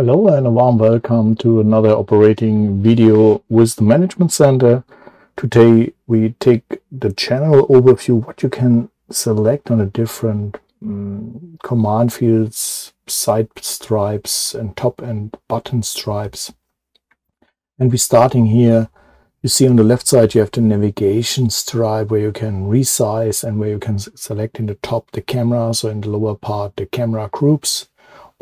Hello and a warm welcome to another operating video with the Management Center. Today we take the general overview what you can select on the different command fields, side stripes and top and bottom stripes. And we're starting here. You see on the left side you have the navigation stripe where you can resize and where you can select in the top the cameras or in the lower part the camera groups.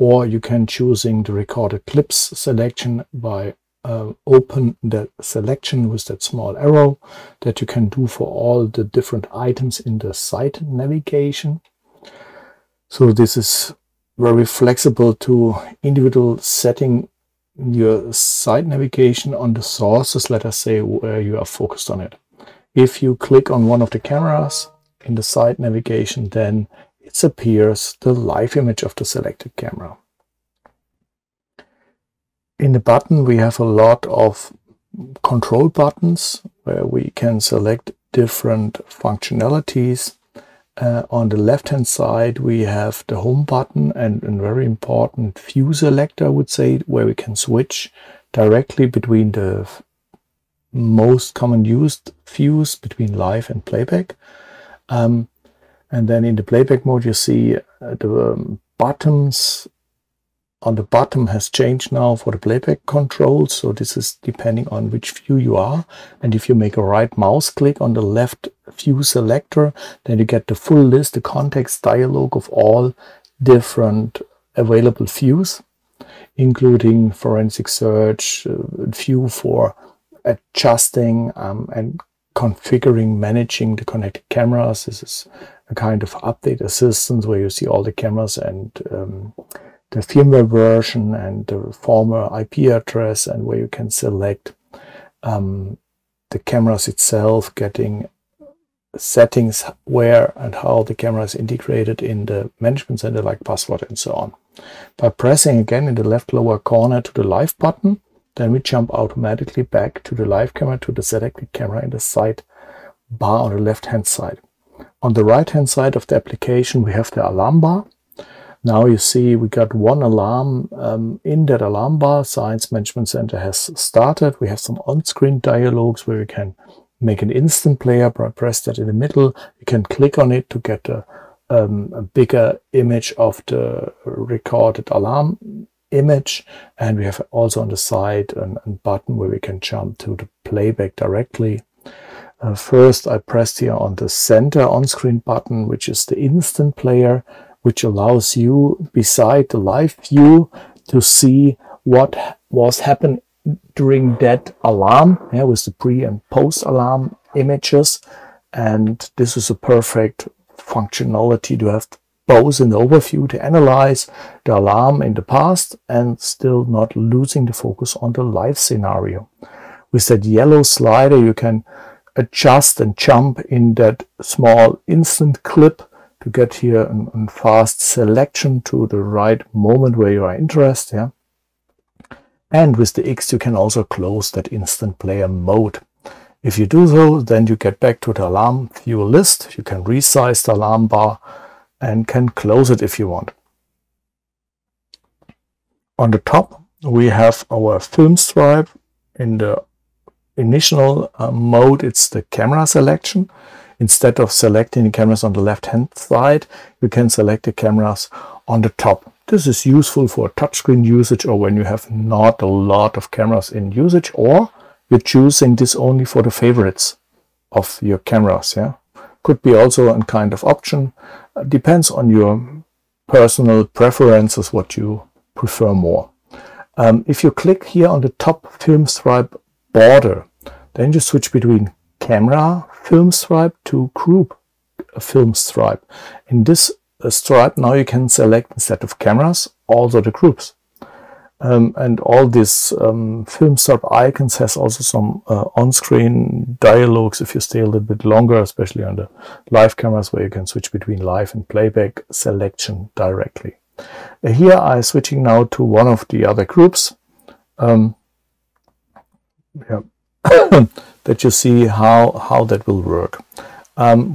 Or you can choosing the recorded clips selection by open the selection with that small arrow that you can do for all the different items in the site navigation. So this is very flexible to individual setting your site navigation on the sources, let us say, where you are focused on it. If you click on one of the cameras in the site navigation, then it appears the live image of the selected camera. In the button we have a lot of control buttons where we can select different functionalities. On the left hand side we have the home button and a very important view selector, I would say, where we can switch directly between the most common used views between live and playback. And then in the playback mode, you see the buttons on the bottom has changed now for the playback controls. So this is depending on which view you are. And if you make a right mouse click on the left view selector, then you get the full list, the context dialog of all different available views, including forensic search, view for adjusting and configuring, managing the connected cameras. This is a kind of update assistance where you see all the cameras and the firmware version and the former IP address, and where you can select the cameras itself, getting settings where and how the camera is integrated in the Management Center, like password and so on. By pressing again in the left lower corner to the live button, then we jump automatically back to the live camera, to the selected camera in the side bar on the left hand side. On the right hand side of the application we have the alarm bar. Now you see we got one alarm in that alarm bar. Science Management Center has started. We have some on-screen dialogues where we can make an instant player. Press that in the middle. You can click on it to get a bigger image of the recorded alarm image, and we have also on the side a button where we can jump to the playback directly. First I pressed here on the center on-screen button, which is the instant player, which allows you beside the live view to see what was happening during that alarm, with the pre and post alarm images. And this is a perfect functionality to have both in the overview to analyze the alarm in the past and still not losing the focus on the live scenario. With that yellow slider you can adjust and jump in that small instant clip to get here a fast selection to the right moment where you are interested. And with the X you can also close that instant player mode. If you do so, then you get back to the alarm view list. You can resize the alarm bar and can close it if you want. On the top we have our film stripe. In the initial mode it's the camera selection. Instead of selecting the cameras on the left hand side, you can select the cameras on the top. This is useful for touchscreen usage or when you have not a lot of cameras in usage, or you're choosing this only for the favorites of your cameras. Could be also a kind of option. Depends on your personal preferences what you prefer more. If you click here on the top film stripe border, then you switch between camera film stripe to group film stripe. In this stripe now you can select, instead of cameras, also the groups. And all these film stripe icons has also some on-screen dialogues if you stay a little bit longer, especially on the live cameras, where you can switch between live and playback selection directly. Here I'm switching now to one of the other groups. That you see how that will work.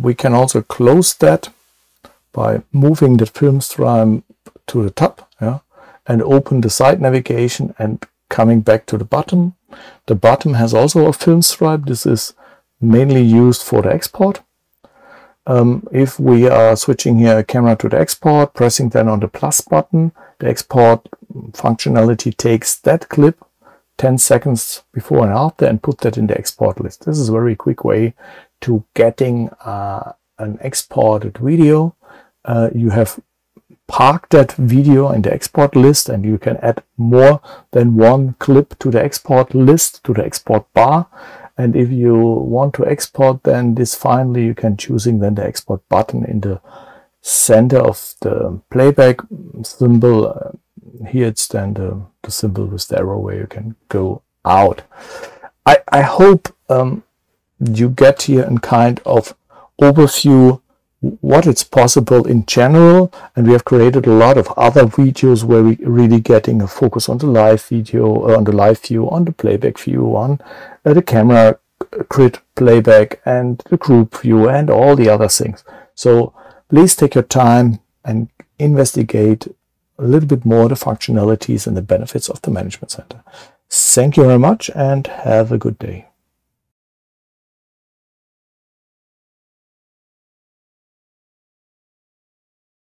We can also close that by moving the film stripe to the top, and open the side navigation and coming back to the bottom. The bottom has also a film stripe. This is mainly used for the export. If we are switching here a camera to the export, pressing then on the plus button, the export functionality takes that clip 10 seconds before and after and put that in the export list. This is a very quick way to getting an exported video. You have parked that video in the export list, and you can add more than one clip to the export list, to the export bar. And if you want to export then this finally, you can choosing then the export button in the center of the playback symbol. Here it's then the symbol with the arrow where you can go out. I hope you get here a kind of overview what it's possible in general, and we have created a lot of other videos where we really getting a focus on the live video, on the live view, on the playback view, on the camera grid playback and the group view and all the other things. So please take your time and investigate a little bit more the functionalities and the benefits of the Management Center. Thank you very much and have a good day.